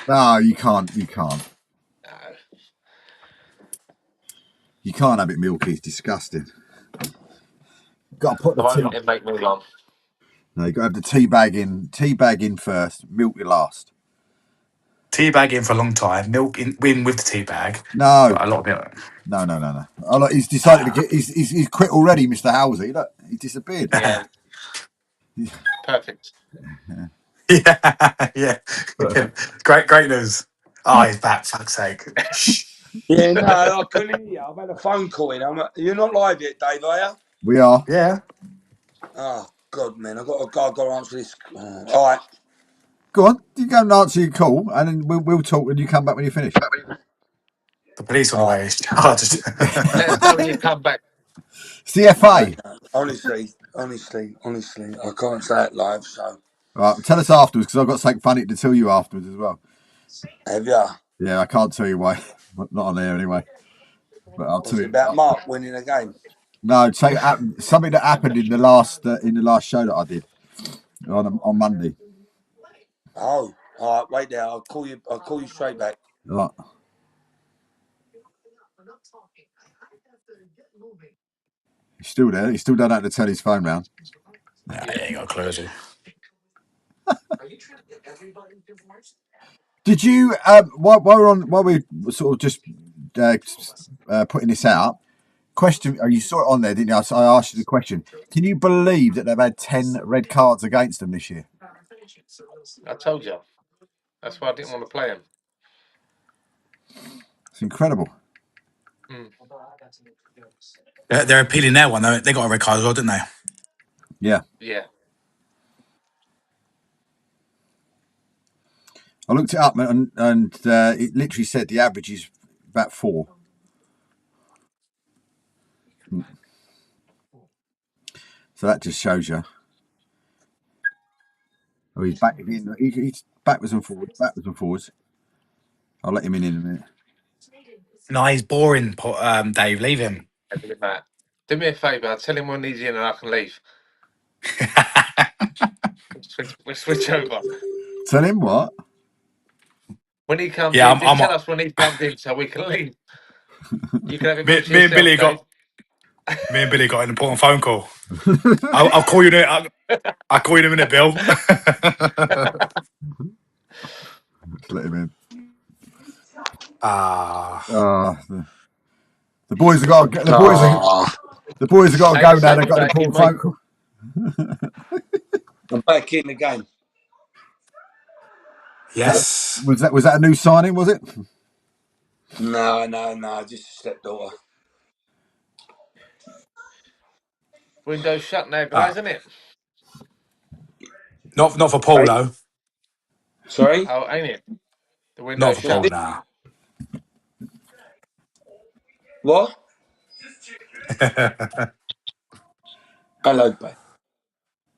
No, you can't. You can't. No. You can't have it milky. It's disgusting. Got to put the I won't tea. let him make me long. No, you got to have the tea bag in. Tea bag in first. Milk last. Tea bag in for a long time. Milk in with the tea bag. No, But a lot of it. no. Oh, look, he's decided to get. He's quit already, Mr. Halsey. Look, he disappeared. Yeah. Perfect. Yeah. Great news. Oh, he's back. Fuck's sake. Shh. Yeah, no, I couldn't hear you. I've had a phone call in. You're not live yet, Dave, are you? We are. Yeah. Oh, God, man. I've got to answer this. All right. Go on. You go and answer your call, and then we'll talk when you come back when you finish. The police on the way. Let us know when you come back. CFA. Honestly, I can't say it live, so. Right, tell us afterwards because I've got something funny to tell you afterwards as well. Have you? Yeah, I can't tell you why. Not on there anyway. But I'll Was tell it you. about Marc winning a game? No, something that happened in the last show that I did on Monday. Oh, all right. Wait there. I'll call you straight back. Right. He's still there. He still don't have to turn his phone round. Yeah, he ain't got a clue, has he? Did you while we're sort of just putting this out? Question. Oh, you saw it on there, didn't you? I asked you the question. Can you believe that they've had 10 red cards against them this year? I told you. That's why I didn't want to play him. It's incredible. They're appealing their one, though. They got a red card as well, didn't they? Yeah. Yeah. I looked it up and it literally said the average is about 4. So that just shows you. Oh, he's back in. He's backwards and forwards. I'll let him in a minute. No, he's boring, Dave. Leave him. Do me a favour. Tell him when he's in and I can leave. We'll switch over. Tell him what? When he comes Yeah, in, just tell us when he comes in so we can leave. You can have him all to me and yourself, Billy Dave. got an important phone call. I'll call you in I'll call you in a minute, Bill. Let's let him in. The boys have got the boys have got to go now. They've got an important phone call. I'm back in the game. Yes. Was that a new signing? Was it? No. Just a stepdaughter. Window's shut now, guys, isn't it? Not for Paul, though. Sorry? Oh, ain't it? The Not window's for Paul, shut. nah. What? Hello, babe.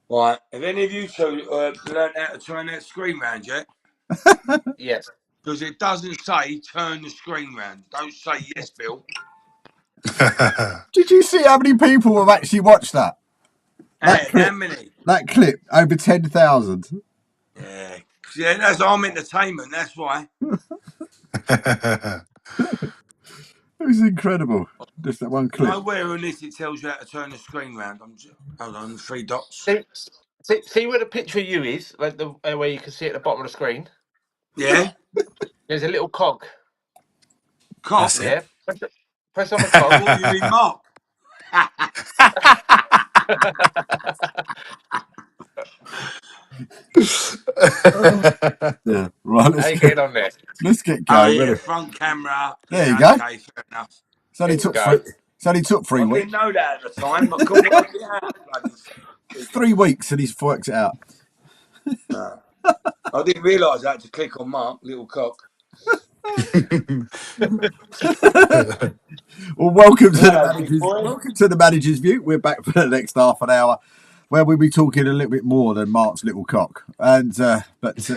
Right. Have any of you two learned how to turn that screen round yet? Yes. Because it doesn't say turn the screen round. Don't say yes, Bill. Did you see how many people have actually watched that? How many? That clip over 10,000. Yeah, that's I'm entertainment. That's why. It was incredible. Just that one clip. Nowhere in this it tells you how to turn the screen round. Hold on, 3 dots. See where the picture of you is, like the where you can see at the bottom of the screen. Yeah. There's a little cog. Cock. That's Yeah. it. Press on the cog. What you mean, Mark? Yeah. Right. How you getting on there? Let's get Oh going. yeah, front camera. There Yeah, you go. okay, fair enough. It's only took 3 I weeks. didn't know that at the time, but couldn't work it out. Bloody 3 weeks and he's worked it out. I didn't realise I had to click on Mark, little cock. Well, welcome to the manager's view. We're back for the next half an hour, where we'll be talking a little bit more than Mark's little cock. And but so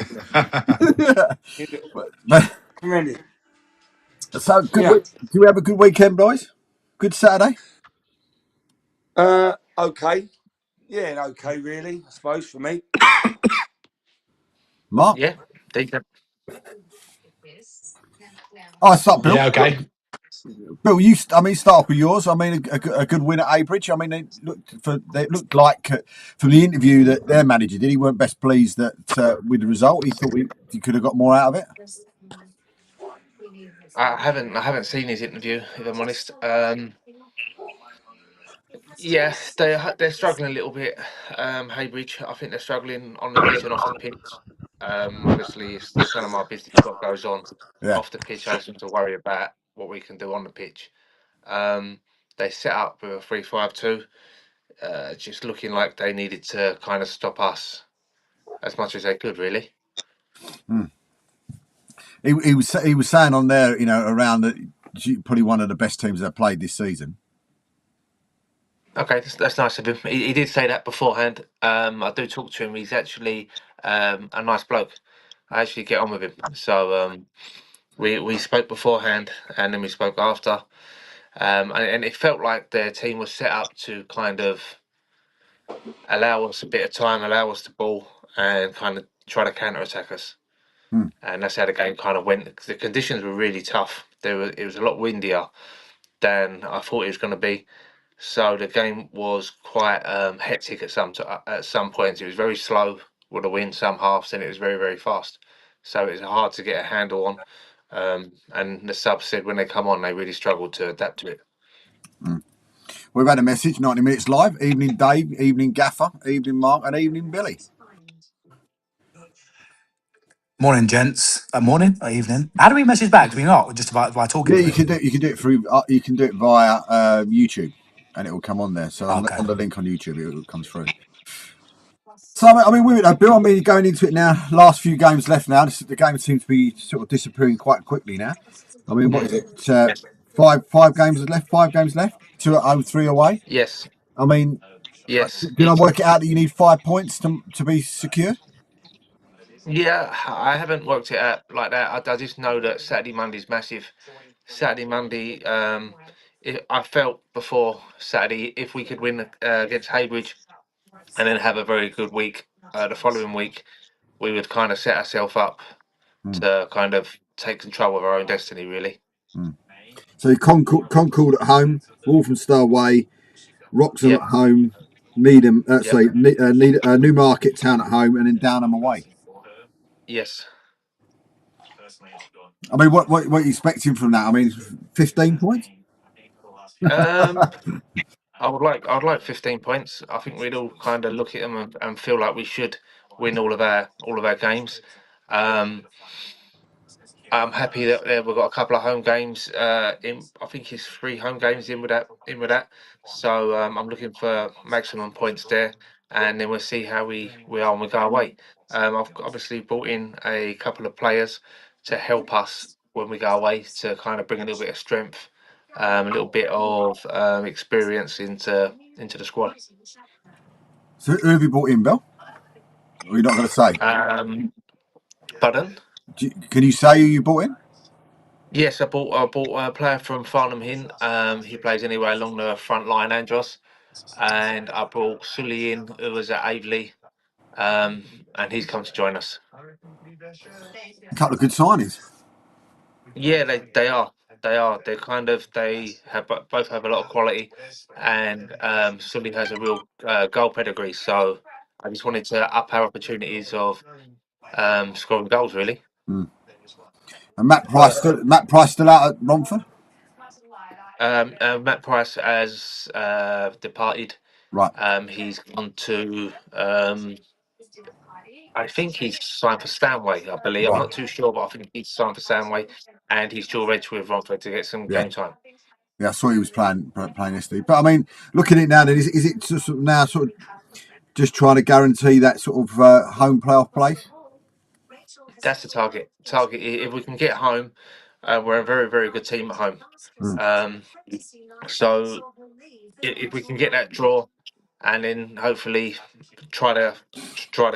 good. Yeah. Do we have a good weekend, boys? Good Saturday. Okay. Yeah, okay, really. I suppose for me. Mark. Yeah, decent. I start, Bill. Yeah, okay. Bill, start off with yours. I mean, a good win at Abridge. I mean, they looked like from the interview that their manager did. He weren't best pleased that with the result. He thought he could have got more out of it. I haven't seen his interview, if I'm honest. Yeah, they're struggling a little bit. Haybridge, I think they're struggling on the pitch and off the pitch. Obviously, it's none of my business what goes on Yeah. off the pitch. I just want to worry about what we can do on the pitch. Um, they set up with a 3-5-2, just looking like they needed to kind of stop us as much as they could, really. He was saying on there, around that probably one of the best teams that played this season. Okay, that's nice of him. He did say that beforehand. I do talk to him. He's actually a nice bloke. I actually get on with him. So we spoke beforehand, and then we spoke after. And it felt like their team was set up to kind of allow us a bit of time, allow us the ball, and kind of try to counter attack us. And that's how the game kind of went. The conditions were really tough. It was a lot windier than I thought it was going to be. So the game was quite hectic at some points. It was very slow with the wind some halves, and it was very, very fast. So it was hard to get a handle on. And the subs said when they come on, they really struggled to adapt to it. We've had a message, 90 Minutes Live. Evening Dave, evening Gaffer, evening Mark, and evening Billy. Morning, gents. Morning or evening. How do we message back? Do we not? Just by talking? Yeah, you can do it through. You can do it via YouTube, and it will come on there. So Okay. on the link on YouTube, it comes through. So I mean, with it, Bill. I mean, going into it now. Last few games left now. The game seems to be sort of disappearing quite quickly now. I mean, what is it? Yes. Five games left. 5 games left. 2 at home, 3 away. Yes. I mean, Yes. did I work it out that you need 5 points to be secure? Yeah, I haven't worked it out like that. I just know that Saturday Monday's massive. Saturday Monday, I felt before Saturday if we could win against Haybridge and then have a very good week the following week, we would kind of set ourselves up to kind of take control of our own destiny, really. So Concord at home, Walthamstow away, Wroxham Yep. at home, Needham. Yep. Newmarket Town at home, and then Downham away. Yes. I mean, what are you expecting from that? I mean, 15 points. I'd like 15 points. I think we'd all kind of look at them and feel like we should win all of our games. I'm happy that we've got a couple of home games. I think it's 3 home games in with that. So I'm looking for maximum points there, and then we'll see how we are when we go away. I've obviously brought in a couple of players to help us when we go away to kind of bring a little bit of strength, a little bit of experience into the squad. So who have you brought in, Bill? Or you're not going to say? Pardon? Can you say who you brought in? Yes, I bought a player from Farnham Hin. He plays anyway along the front line, Andros, and I brought Sully in, who was at Aveley, and he's come to join us. A couple of good signings. Yeah, they're kind of both have a lot of quality, and Sully has a real goal pedigree. So I just wanted to up our opportunities of scoring goals, really. And Matt Price still out at Romford. Matt Price has departed. Right. He's gone to. I think he's signed for Stanway. I believe. I'm Right. not too sure, but I think he's signed for Stanway, and he's dual reg with Romford to get some Yeah. game time. Yeah, I saw he was playing yesterday. But I mean, looking at it now, then is it just now sort of just trying to guarantee that sort of home playoff place? That's the target. If we can get home, we're a very, very good team at home. So if we can get that draw, and then hopefully try to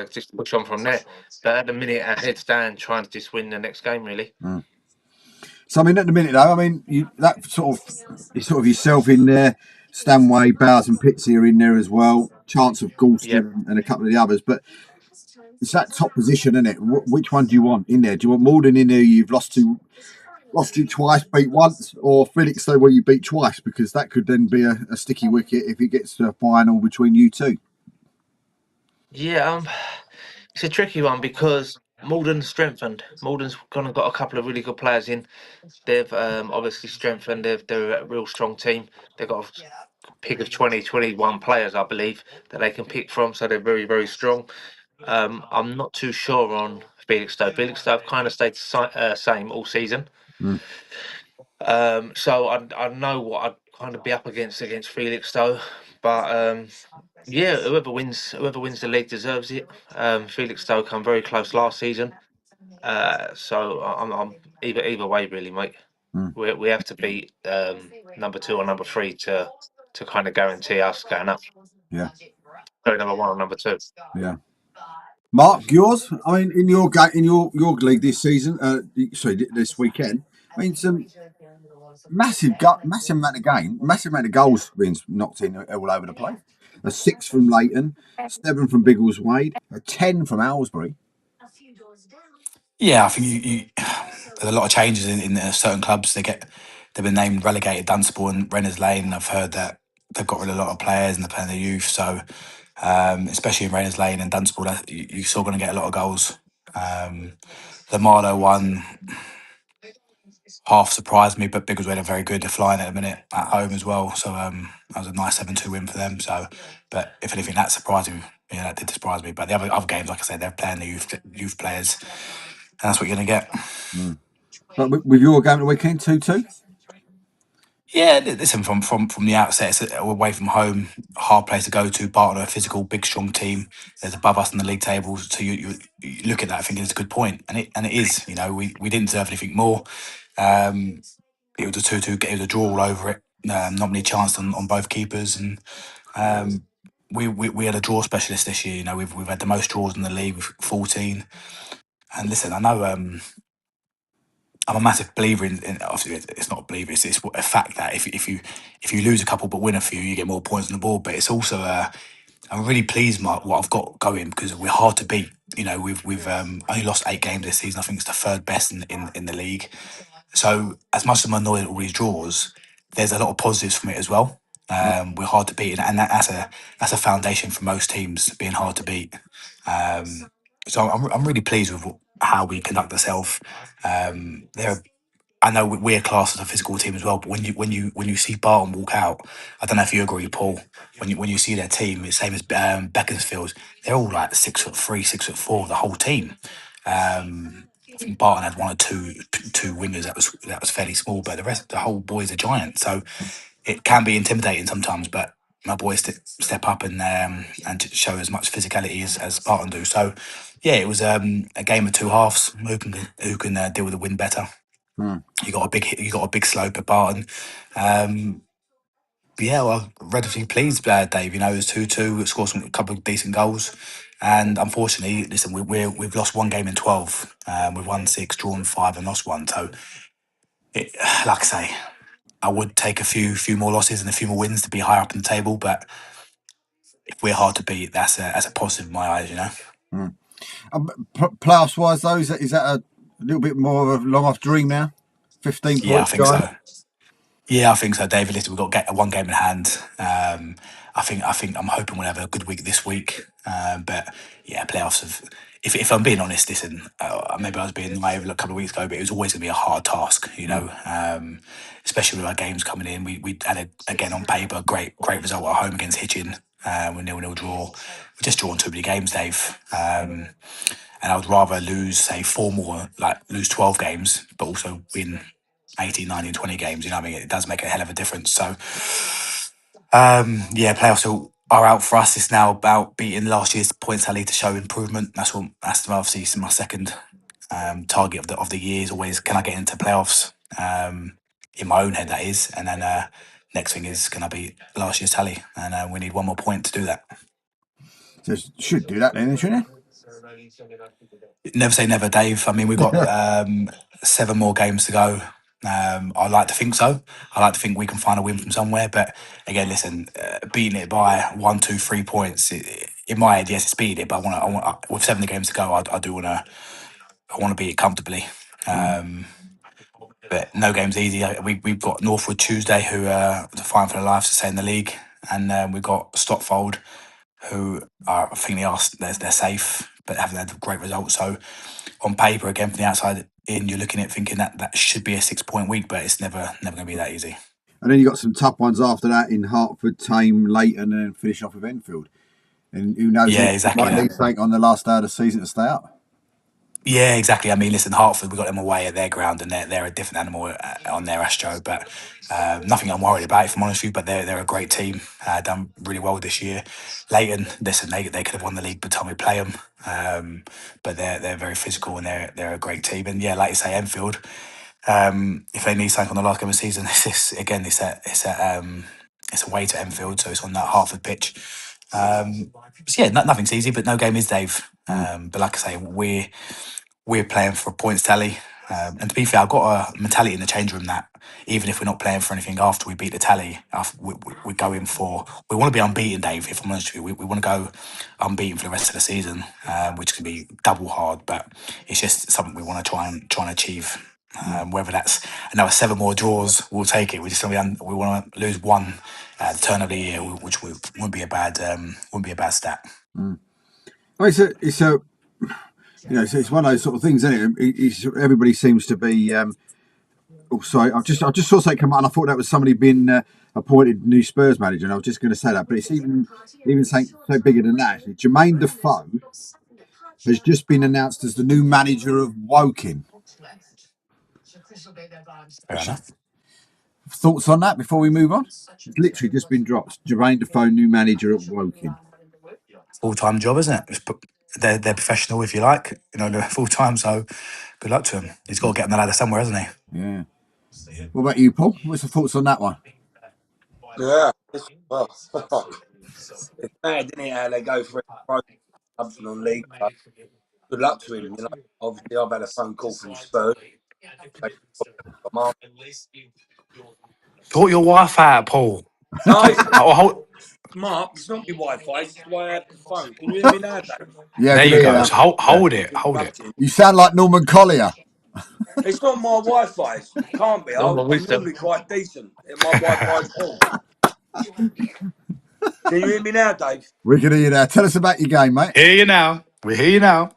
just push on from there. But at the minute, our heads down, trying to just win the next game, really. So I mean, at the minute though, I mean, it's sort of yourself in there, Stanway, Bowers, and Pitsy are in there as well. Chance of Galston and a couple of the others, but it's that top position, isn't it? Which one do you want in there? Do you want Malden in there? You've lost to twice, beat once, or Felixstowe where you beat twice, because that could then be a sticky wicket if it gets to a final between you two. Yeah, it's a tricky one because Malden's strengthened. Malden's kind of got a couple of really good players in. They've obviously strengthened. They're a real strong team. They've got a pick of 20, 21 players, I believe, that they can pick from. So they're very, very strong. I'm not too sure on Felixstowe. Felixstowe have kind of stayed same all season. Mm. So I know what I'd kind of be up against Felixstowe, but yeah, whoever wins the league deserves it. Felixstowe come very close last season, so I'm either way really, mate. Mm. We have to beat number 2 or number 3 to kind of guarantee us going up. Yeah. Sorry, number 1 or number 2. Yeah. Mark, yours? I mean, in your league this season, this weekend. I mean, some massive amount of massive amount of goals being knocked in all over the place. A 6 from Leighton, 7 from Biggleswade, a 10 from Aylesbury. Yeah, I think there's a lot of changes in certain clubs. They've been named relegated. Dunstable and Renners Lane. I've heard that they've got rid of a lot of players and they're playing the youth. So especially in Renners Lane and Dunstable, you're still going to get a lot of goals. The Marlow one half surprised me, but Biggleswade are very good. They're flying at the minute at home as well. So that was a nice 7-2 win for them. So, but if anything, that surprised me. Yeah, that did surprise me. But the other games, like I said, they're playing the youth players, and that's what you're going to get. Mm. But with your game of the weekend, 2-2. Yeah, listen, from the outset, it's away from home, hard place to go to. Barton are a physical, big, strong team. There's above us in the league table, so you look at that thinking it's a good point, and it is. You know, we didn't deserve anything more. It was a 2-2. It was a draw all over it. Not many chances on both keepers, and we had a draw specialist this year. You know, we've had the most draws in the league with 14. And listen, I know. I'm a massive believer in obviously it's not a believer, it's a fact that if you lose a couple but win a few, you get more points on the board. But it's also I'm really pleased with what I've got going because we're hard to beat. You know, we've only lost 8 games this season. I think it's the third best in the league. So as much as I'm annoyed at all these draws, there's a lot of positives from it as well. We're hard to beat, and that's a foundation for most teams being hard to beat. So I'm really pleased with how we conduct ourselves. I know we're classed as a physical team as well, but when you see Barton walk out, I don't know if you agree, Paul. When you see their team, it's same as Beaconsfield. They're all like 6'3", 6'4", the whole team. I think Barton had one or two wingers that was fairly small, but the whole boys are giant. So it can be intimidating sometimes, but my boys step up and show as much physicality as Barton do. So yeah, it was a game of two halves. Who can deal with the wind better? Mm. You got a big slope at Barton. But yeah, well, relatively pleased, Dave. You know, it was 2-2. Scored a couple of decent goals, and unfortunately, listen, we've lost one game in 12. We've won 6, drawn 5, and lost 1. So, like I say, I would take a few more losses and a few more wins to be higher up in the table. But if we're hard to beat, that's a positive in my eyes. You know. Mm. Playoffs wise, though, is that a little bit more of a long off dream now? 15 Yeah, I points, think guy. so. Yeah, I think so, David. Listen, we've got one game in hand. I think I'm hoping we'll have a good week this week. But yeah, playoffs have. If I'm being honest, listen, maybe I was being naive a couple of weeks ago, but it was always going to be a hard task, you know. Especially with our games coming in, we had again on paper great result at home against Hitchin. With 0-0 draw. We've just drawn too many games, Dave. And I would rather lose, say, 4 more, like lose 12 games, but also win 18, 19, 20 games. You know what I mean? It does make a hell of a difference. So, yeah, playoffs are out for us. It's now about beating last year's points tally to show improvement. That's obviously my second target of the year is always, can I get into playoffs? In my own head, that is. And then next thing is, can I beat last year's tally? And we need one more point to do that. So should do that then, shouldn't Never say never, Dave. I mean, we've got 7 more games to go. I like to think so. I like to think we can find a win from somewhere. But again, listen, beating it by 1, 2, 3 points, in my head, yes, it's beat it, but I want with 70 games to go, I do want to, I want to beat it comfortably. But no game's easy. We've got Northwood Tuesday, who are fighting for their lives to stay in the league, and we've got Stotfold, who are, I think they're safe, but haven't had great results. So on paper, again from the outside in, you're looking at thinking that should be a 6 point week, but it's never going to be that easy. And then you got some tough ones after that in Hertford, Tame, Leighton, and then finish off with Enfield. And who knows? Yeah, It exactly might that. need something on the last day of the season to stay up. Yeah, exactly. I mean, listen, Hertford, we got them away at their ground, and they're a different animal on their Astro. But nothing I'm worried about, if I'm honest with you. But they're a great team, done really well this year. Leighton, listen, they could have won the league by the time we play them, but they're very physical and they're a great team. And yeah, like you say, Enfield, if they need something on the last game of the season, it's a way to Enfield, so it's on that Hertford pitch. So yeah, nothing's easy, but no game is, Dave. But like I say, we're playing for a points tally. And to be fair, I've got a mentality in the change room that even if we're not playing for anything after we beat the tally, we're going for, we want to be unbeaten, Dave, if I'm honest with you. We want to go unbeaten for the rest of the season, which can be double hard, but it's just something we want to try and achieve. Whether that's another 7 more draws, we'll take it. We just we want to lose one at the turn of the year, which wouldn't be a bad stat. Well, it's one of those sort of things, isn't it? Everybody seems to be. Oh, sorry, I just saw something come out, and I thought that was somebody being appointed new Spurs manager, and I was just going to say that, but it's even something so bigger than that. Actually, Jermaine Defoe has just been announced as the new manager of Woking. Fair enough. Thoughts on that before we move on? It's literally just been dropped. Jermaine Defoe, new manager at Woking. Full-time job, isn't it? They're professional, if you like. They're full-time, so good luck to him. He's got to get on the ladder somewhere, hasn't he? Yeah. What about you, Paul? What's the thoughts on that one? Yeah. Well, it's mad, isn't it, how they go for clubs non-league. But good luck to him. Obviously, I've had a phone call from Spurs. Mark. Sort your wife out, Paul. No, it's Oh, Mark. It's not my Wi-Fi. It's why I have the phone. Can you hear me now, Dave? Yeah, I there can you hear you go. now. So hold, Yeah. hold it, hold it. Interrupting. You sound like Norman Collier. It's not my Wi-Fi. It can't be. No I'm more wisdom. normally quite decent. My Wi-Fi's on. Can you hear me now, Dave? We can hear you now. Tell us about your game, mate. Hear you now. We hear you now.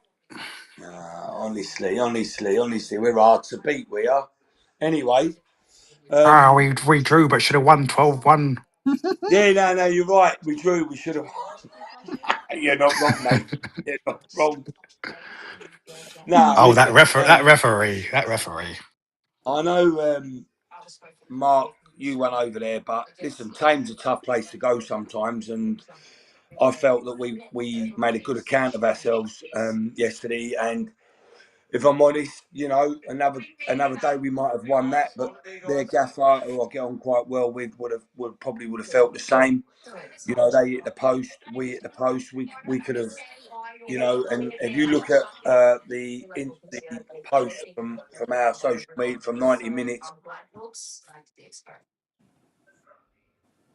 Honestly, we're hard to beat. We are. Anyway, We drew, but should have won 12-1. yeah, no, you're right. We drew. We should have. You're not wrong, mate. You're not wrong. No, Oh, listen. that referee. I know, Mark, you went over there, but listen, Tame's a tough place to go sometimes, and I felt that we made a good account of ourselves yesterday. And if I'm honest, another day we might have won that, but their gaffer, who I get on quite well with, would probably have felt the same. They hit the post, we hit the post. We could have, and if you look at the post from our social media from 90 minutes,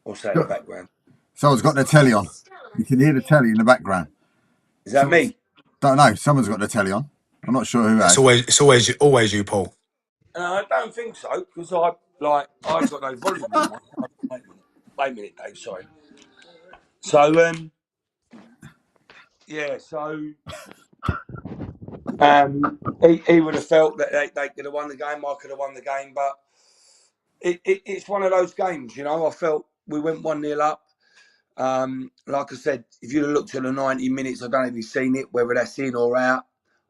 what's that in the background? Someone's got their telly on. You can hear the telly in the background. Is that me? Don't know. Someone's got their telly on. I'm not sure who It's has. always you, Paul. I don't think so because I've got no volume on mine. Wait a minute, Dave. Sorry. So yeah. So he would have felt that they could have won the game. I could have won the game, but it's one of those games. I felt we went 1-0 up. Like I said, if you'd have looked at the 90 minutes, I don't know if you've seen it, whether that's in or out.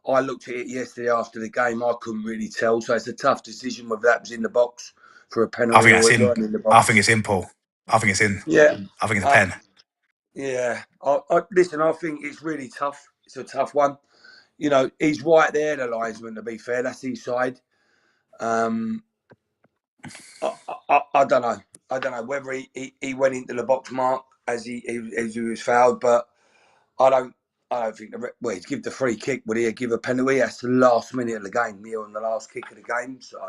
I looked at it yesterday after the game. I couldn't really tell. So it's a tough decision whether that was in the box for a I penalty think or that's it in. weren't in the I box. think it's in, Paul. I think it's in. Yeah. I think it's a pen. Yeah. Listen, I think it's really tough. It's a tough one. He's right there, the linesman, to be fair. That's his side. I don't know. I don't know whether he went into the box, Mark, as he was fouled, but I don't think he'd give the free kick, would he? Give a penalty? That's the last minute of the game, on the last kick of the game. So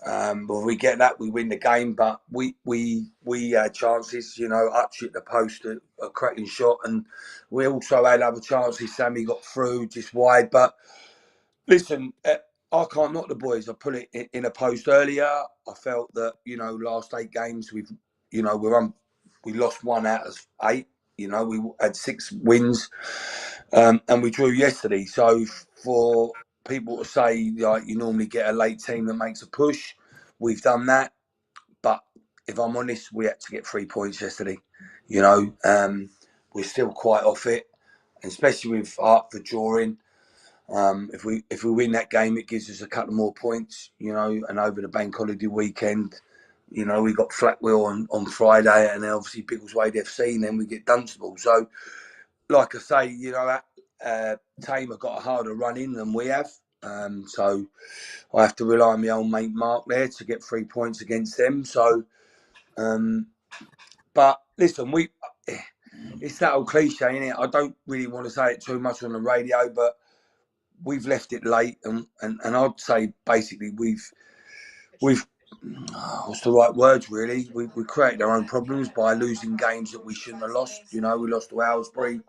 If we get that, we win the game. But we had chances, you know. Hutch hit the post, a cracking shot, and we also had other chances. Sammy got through just wide. But listen, I can't knock the boys. I put it in a post earlier. I felt that, you know, last 8 games we lost 1 out of 8. You know, we had 6 wins, and we drew yesterday. So for people to say like you normally get a late team that makes a push, we've done that. But if I'm honest, we had to get 3 points yesterday. You know, we're still quite off it, especially with Hartford drawing. If we win that game, it gives us a couple more points, you know. And over the bank holiday weekend, you know, we got Flatwell on Friday, and then obviously Biggleswade FC, and then we get Dunstable. So, like I say, you know, Tame have got a harder run in than we have. So I have to rely on my old mate Marc there to get 3 points against them. So, but listen, it's that old cliche, isn't it? I don't really want to say it too much on the radio, but we've left it late, and I'd say basically we've what's the right words really? We created our own problems by losing games that we shouldn't have lost. You know, we lost to Aylesbury,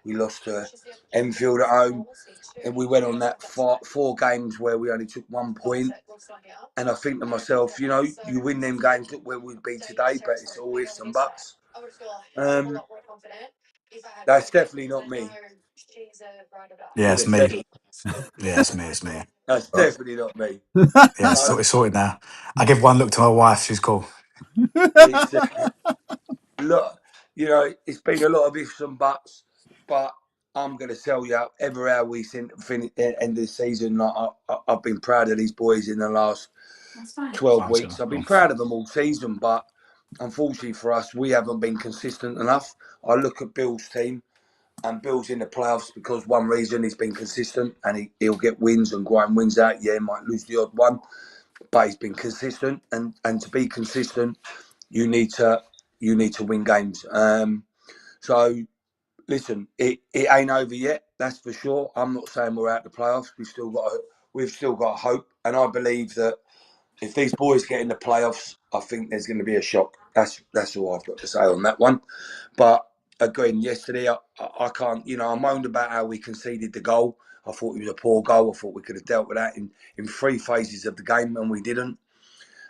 we lost to Enfield at home, and we went on that 4 games where we only took 1 point. And I think to myself, you know, you win them games, look where we'd be today, but it's all ifs and buts. That's definitely not me. Yeah, it's It's me. definitely, Yeah, it's me. It's me. that's definitely not me. Yeah, it's sorted now. I give one look to my wife. She's cool. It's look, you know, it's been a lot of ifs and buts, but I'm going to tell you, ever how we finish end of the season, I've been proud of these boys in the last 12 weeks. I've been proud of them all season, but unfortunately for us, we haven't been consistent enough. I look at Bill's team, and Bill's in the playoffs because one reason he's been consistent, and he'll get wins and grind wins out. Yeah, he might lose the odd one, but he's been consistent, and to be consistent, you need to win games. So listen, it ain't over yet. That's for sure. I'm not saying we're out of the playoffs. We've still got hope, and I believe that if these boys get in the playoffs, I think there's going to be a shock. That's all I've got to say on that one. But again, yesterday I can't. You know, I moaned about how we conceded the goal. I thought it was a poor goal. I thought we could have dealt with that in 3 phases of the game, and we didn't.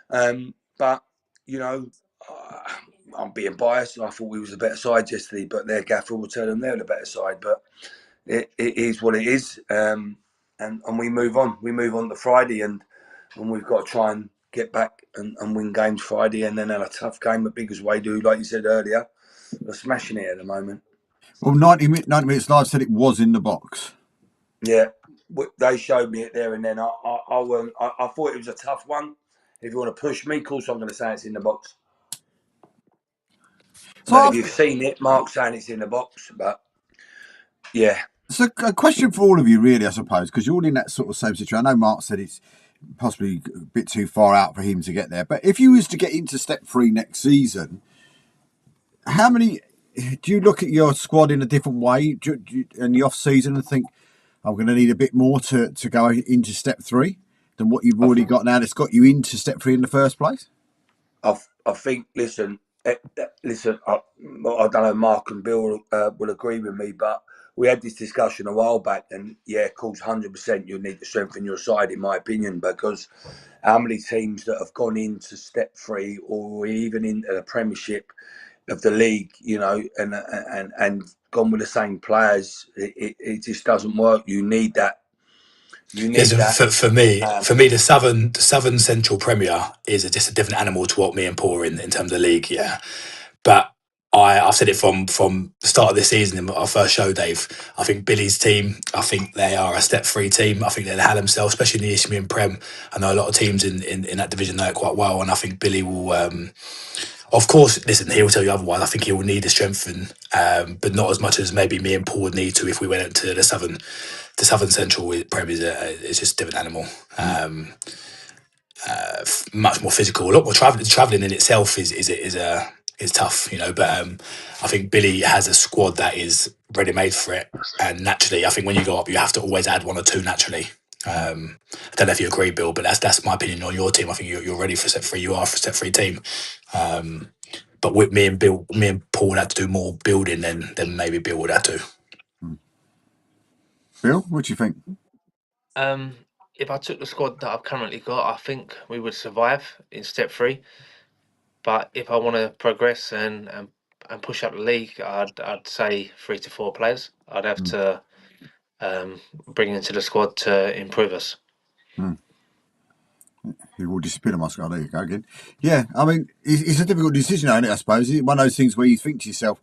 But you know, I'm being biased. I thought we was the better side yesterday, but their gaffer will tell them they're the better side. But it is what it is, and we move on. We move on to Friday, and we've got to try and get back and win games Friday, and then a tough game at Biggleswade, who, like you said earlier, are smashing it at the moment. Well, 90 minutes live said it was in the box. Yeah, they showed me it there and then. I thought it was a tough one. If you want to push me, of course I'm going to say it's in the box. So But if you've seen it, Mark's saying it's in the box. But yeah. So a question for all of you, really, I suppose, because you're all in that sort of same situation. I know Mark said it's possibly a bit too far out for him to get there. But if you was to get into step 3 next season, how many do you look at your squad in a different way in the off season and think I'm going to need a bit more to go into step 3 than what you've already got now that's got you into step 3 in the first place? I think. Listen. I don't know. Mark and Bill will agree with me, but we had this discussion a while back, and yeah, of course, 100%, you need to strengthen your side, in my opinion, because how many teams that have gone into step 3 or even into the Premiership of the league, you know, and gone with the same players, it just doesn't work. You need that. You need Listen, that. for me, the Southern Central Premier is just a different animal to what me and Paul are in terms of league. Yeah, but I've said it from the start of this season in our first show, Dave. I think Billy's team, I think they are a step 3 team. I think they'll have themselves, especially in the Isthmian Prem. I know a lot of teams in that division know it quite well, and I think Billy will. Of course, listen, he'll tell you otherwise. I think he will need to strengthen, but not as much as maybe me and Paul would need to if we went into the Southern Central Prem is just a different animal. Much more physical, a lot more traveling. Traveling in itself is tough, you know. But I think Billy has a squad that is ready made for it, and naturally, I think when you go up, you have to always add 1 or 2 naturally. I don't know if you agree, Bill, but that's my opinion on your team. I think you're ready for step three. You are for step three team. But with me and Paul would have to do more building than maybe Bill would have to. Bill, what do you think? If I took the squad that I've currently got, I think we would survive in step three. But if I want to progress and push up the league, I'd say 3 to 4 players. I'd have to bring into the squad to improve us. You all disappeared on my squad. There you go again. Yeah, I mean, it's a difficult decision, isn't it, I suppose. It's one of those things where you think to yourself,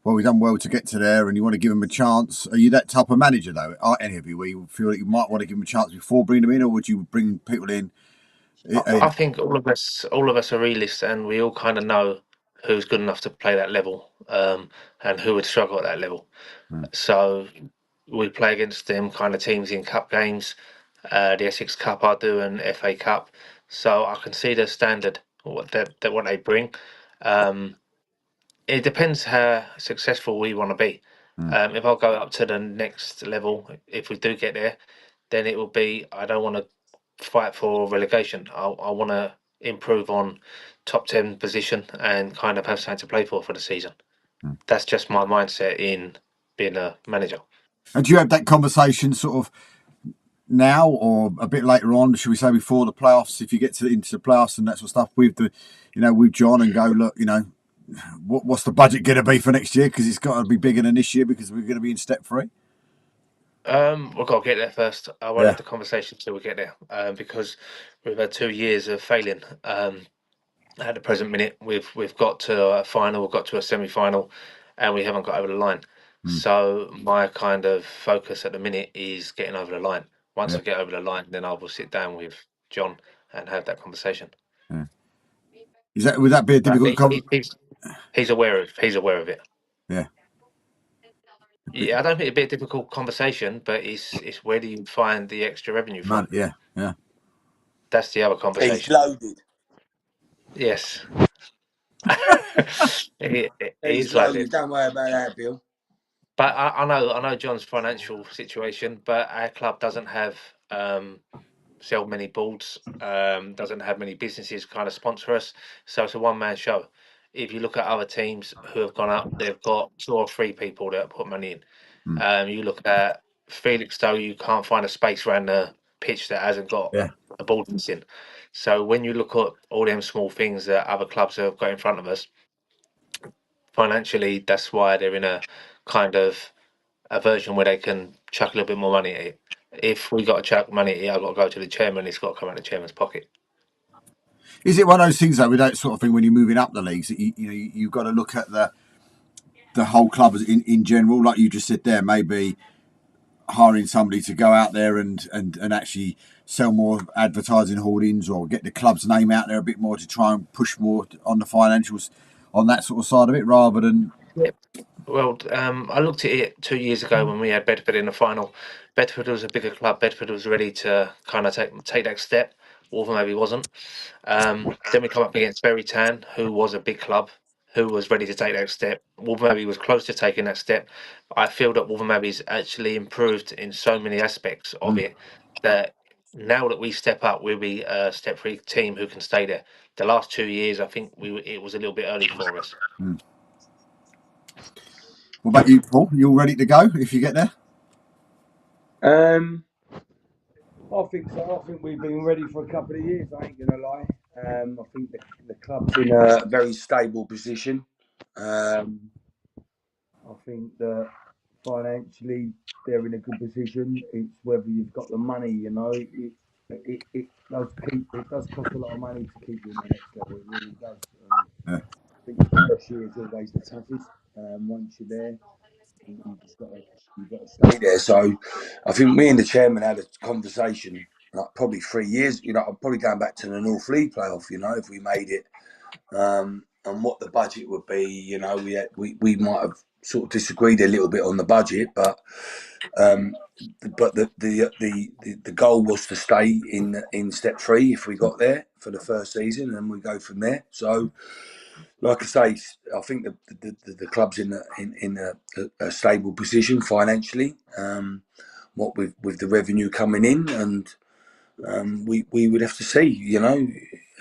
well, we've done well to get to there and you want to give them a chance. Are you that type of manager, though? Are any of you where you feel that you might want to give them a chance before bringing them in, or would you bring people in? I think all of us are realists, and we all kind of know who's good enough to play that level, and who would struggle at that level. So we play against them kind of teams in cup games, the Essex Cup I do, and FA Cup. So I can see the standard what they bring. It depends how successful we want to be. If I go up to the next level, if we do get there, then it will be I don't want to fight for relegation. I want to improve on top 10 position and kind of have something to play for the season. That's just my mindset in being a manager. And do you have that conversation sort of now or a bit later on, should we say before the playoffs, if you get into the playoffs and that sort of stuff with with John and go, look, what's the budget going to be for next year? Because it's got to be bigger than this year because we're going to be in step three. We've got to get there first. I won't have the conversation till we get there, because we've had 2 years of failing. At the present minute, we've got to a final, we've got to a semi-final, and we haven't got over the line. So my kind of focus at the minute is getting over the line. Once I get over the line, then I will sit down with John and have that conversation. Would that be a difficult He's aware of it. Yeah. Yeah, I don't think it'd be a difficult conversation, but it's where do you find the extra revenue from? Yeah. That's the other He's conversation. loaded. Yes. it He's is like this. Don't worry about that, Bill. But I know John's financial situation, but our club doesn't have sell many boards, doesn't have many businesses kind of sponsor us, so it's a one-man show. If you look at other teams who have gone up, they've got 2 or 3 people that put money in. You look at Felixstowe, you can't find a space around the pitch that hasn't got a board missing. So when you look at all them small things that other clubs have got in front of us, financially, that's why they're in a kind of a version where they can chuck a little bit more money at it. If we got to chuck money at it, I've got to go to the chairman. It's got to come out of the chairman's pocket. Is it one of those things though, with that sort of thing, when you're moving up the leagues, that you've got to look at the whole club in general, like you just said there, maybe hiring somebody to go out there and actually sell more advertising hoardings or get the club's name out there a bit more to try and push more on the financials on that sort of side of it, rather than. Yep. Well, I looked at it 2 years ago when we had Bedford in the final. Bedford was a bigger club. Bedford was ready to kind of take that step. Wolverhampton maybe wasn't. Then we come up against Bury Town, who was a big club, who was ready to take that step. Wolverhampton was close to taking that step. I feel that Wolverhampton's actually improved in so many aspects of it that now that we step up, we'll be a step 3 team who can stay there. The last 2 years, I think it was a little bit early for us. What about you, Paul? You all ready to go if you get there? I think so. I think we've been ready for a couple of years. I ain't gonna lie. I think the club's in a very stable position. I think that financially they're in a good position. It's whether you've got the money. It does cost a lot of money to keep you in the next level. It really does. I think the first year is always the toughest. Once you're there, you've got to stay there. So I think me and the chairman had a conversation like probably 3 years. I'm probably going back to the North League playoff. If we made it, and what the budget would be. We might have sort of disagreed a little bit on the budget, but the goal was to stay in step 3 if we got there for the first season, and we go from there. So. Like I say, I think the club's in a stable position financially. what with the revenue coming in, and we would have to see. You know,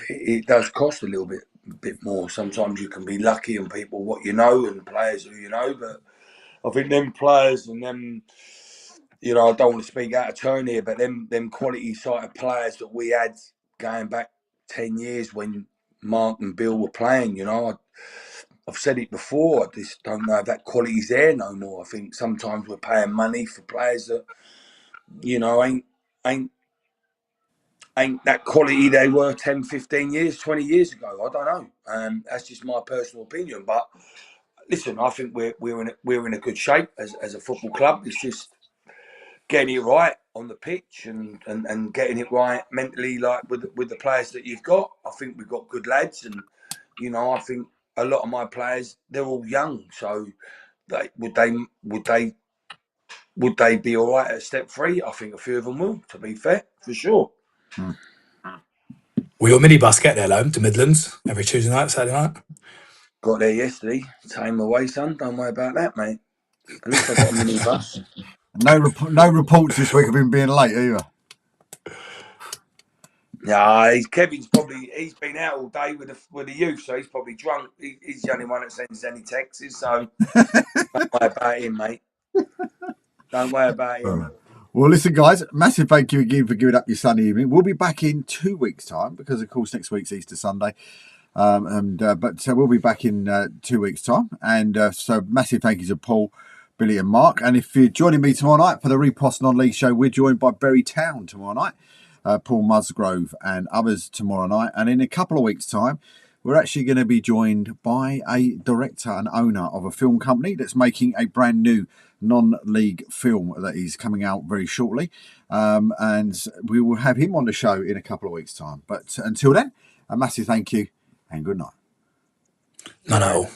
it does cost a little bit more. Sometimes you can be lucky and people what you know and players who you know, but I think them players and them, you know, I don't want to speak out of turn here, but them quality side of players that we had going back 10 years when Mark and Bill were playing, you know, I've said it before, I just don't know if that quality's there no more. I think sometimes we're paying money for players that, you know, ain't that quality they were 10, 15 years, 20 years ago. I don't know. That's just my personal opinion. But listen, I think we're in a good shape as a football club. It's just getting it right on the pitch and getting it right mentally, like with the players that you've got. I think we've got good lads, and you know, I think a lot of my players, they're all young, so would they be all right at step 3? I think a few of them will, to be fair, for sure. Will your minibus get there, though, to Midlands every Tuesday night, Saturday night? Got there yesterday. Time away, son. Don't worry about that, mate. At least I got a minibus. No reports this week of him being late either. Yeah, Kevin's he's been out all day with the youth, so he's probably drunk. He's the only one that sends any texts, so don't worry about him, mate. Don't worry about him. Well, listen, guys, massive thank you again for giving up your Sunday evening. We'll be back in 2 weeks' time because, of course, next week's Easter Sunday. But we'll be back in 2 weeks' time. And so massive thank you to Paul, Billy and Mark. And if you're joining me tomorrow night for the Repost Non-League show, we're joined by Berry Town tomorrow night, Paul Musgrove and others tomorrow night. And in a couple of weeks' time, we're actually going to be joined by a director and owner of a film company that's making a brand new non-league film that is coming out very shortly. And we will have him on the show in a couple of weeks' time. But until then, a massive thank you and good night. No.